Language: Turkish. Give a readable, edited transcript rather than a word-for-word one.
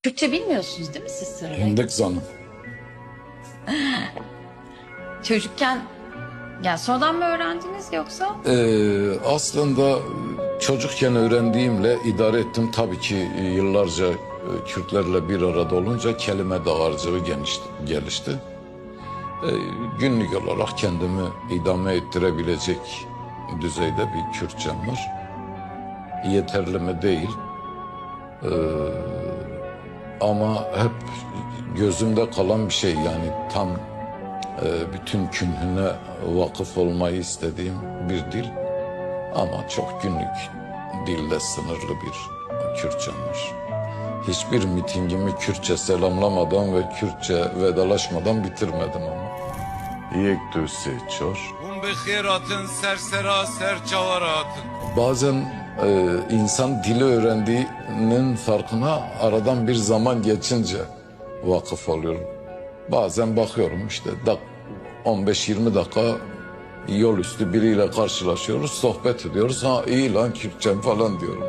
Kürtçe bilmiyorsunuz değil mi siz Sırrı Bey? Hindik zanım. Çocukken, yani sonradan mı öğrendiniz yoksa? Aslında çocukken öğrendiğimle idare ettim. Tabii ki yıllarca Kürtlerle bir arada olunca kelime dağarcığı gelişti. Günlük olarak kendimi idame ettirebilecek düzeyde bir Kürtçem var. Yeterli mi değil. Ama hep gözümde kalan bir şey, yani tam bütün künhüne vakıf olmayı istediğim bir dil. Ama çok günlük dille sınırlı bir Kürtçem var. Hiçbir mitingimi Kürtçe selamlamadan ve Kürtçe vedalaşmadan bitirmedim ama. Yek döse çor. Hum bi khairatın sersera serçavaratın. Bazen insan dili öğrendiğinin farkına aradan bir zaman geçince vakıf oluyorum. Bazen bakıyorum işte 15-20 dakika yol üstü biriyle karşılaşıyoruz, sohbet ediyoruz. Ha iyi lan Kürtçem falan diyorum.